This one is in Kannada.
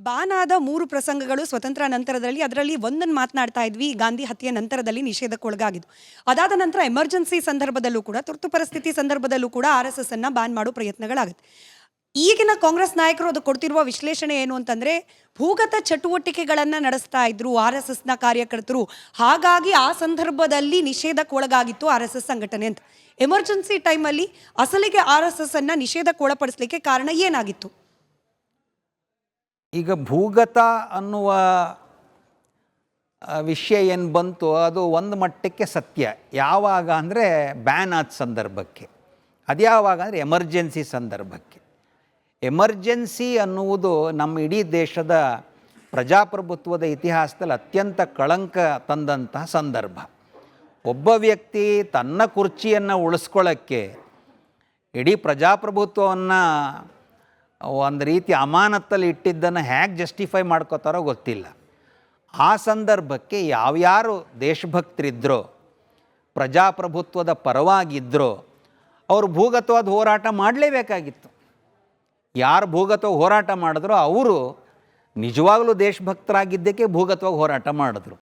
ಬ್ಯಾನ್ ಆದ 3 ಪ್ರಸಂಗಗಳು ಸ್ವತಂತ್ರ ನಂತರದಲ್ಲಿ, ಅದರಲ್ಲಿ ಒಂದನ್ನು ಮಾತನಾಡ್ತಾ ಇದ್ವಿ, ಗಾಂಧಿ ಹತ್ಯೆ ನಂತರದಲ್ಲಿ ನಿಷೇಧಕ್ಕೊಳಗಾಗಿದ್ದು. ಅದಾದ ನಂತರ ಎಮರ್ಜೆನ್ಸಿ ಸಂದರ್ಭದಲ್ಲೂ ಕೂಡ, ತುರ್ತು ಪರಿಸ್ಥಿತಿ ಸಂದರ್ಭದಲ್ಲೂ ಕೂಡ RSS ಅನ್ನ ಬ್ಯಾನ್ ಮಾಡೋ ಪ್ರಯತ್ನಗಳಾಗುತ್ತೆ. ಈಗಿನ ಕಾಂಗ್ರೆಸ್ ನಾಯಕರು ಅದು ಕೊಡ್ತಿರುವ ವಿಶ್ಲೇಷಣೆ ಏನು ಅಂತಂದ್ರೆ, ಭೂಗತ ಚಟುವಟಿಕೆಗಳನ್ನ ನಡೆಸ್ತಾ ಇದ್ರು RSSನ ಕಾರ್ಯಕರ್ತರು, ಹಾಗಾಗಿ ಆ ಸಂದರ್ಭದಲ್ಲಿ ನಿಷೇಧಕ್ಕೊಳಗಾಗಿತ್ತು RSS ಸಂಘಟನೆ ಅಂತ. ಎಮರ್ಜೆನ್ಸಿ ಟೈಮಲ್ಲಿ ಅಸಲಿಗೆ RSS ಅನ್ನ ನಿಷೇಧಕ್ಕೊಳಪಡಿಸಲಿಕ್ಕೆ ಕಾರಣ ಏನಾಗಿತ್ತು? ಈಗ ಭೂಗತ ಅನ್ನುವ ವಿಷಯ ಏನು ಬಂತು ಅದು ಒಂದು ಮಟ್ಟಕ್ಕೆ ಸತ್ಯ. ಯಾವಾಗ ಅಂದರೆ ಬ್ಯಾನ್ ಆದ ಸಂದರ್ಭಕ್ಕೆ, ಅದು ಯಾವಾಗ ಅಂದರೆ ಎಮರ್ಜೆನ್ಸಿ ಸಂದರ್ಭಕ್ಕೆ. ಎಮರ್ಜೆನ್ಸಿ ಅನ್ನುವುದು ನಮ್ಮ ಇಡೀ ದೇಶದ ಪ್ರಜಾಪ್ರಭುತ್ವದ ಇತಿಹಾಸದಲ್ಲಿ ಅತ್ಯಂತ ಕಳಂಕ ತಂದಂತಹ ಸಂದರ್ಭ. ಒಬ್ಬ ವ್ಯಕ್ತಿ ತನ್ನ ಕುರ್ಚಿಯನ್ನು ಉಳಿಸ್ಕೊಳ್ಳೋಕ್ಕೆ ಇಡೀ ಪ್ರಜಾಪ್ರಭುತ್ವವನ್ನು ಒಂದು ರೀತಿ ಅಮಾನತ್ತಲ್ಲಿ ಇಟ್ಟಿದ್ದನ್ನು ಹೇಗೆ ಜಸ್ಟಿಫೈ ಮಾಡ್ಕೋತಾರೋ ಗೊತ್ತಿಲ್ಲ. ಆ ಸಂದರ್ಭಕ್ಕೆ ಯಾವ್ಯಾರು ದೇಶಭಕ್ತರಿದ್ದರೋ, ಪ್ರಜಾಪ್ರಭುತ್ವದ ಪರವಾಗಿದ್ದರೋ ಅವರು ಭೂಗತವಾದ ಹೋರಾಟ ಮಾಡಲೇಬೇಕಾಗಿತ್ತು. ಯಾರು ಭೂಗತವಾಗಿ ಹೋರಾಟ ಮಾಡಿದ್ರೋ ಅವರು ನಿಜವಾಗಲೂ ದೇಶಭಕ್ತರಾಗಿದ್ದಕ್ಕೆ ಭೂಗತವಾಗಿ ಹೋರಾಟ ಮಾಡಿದ್ರು.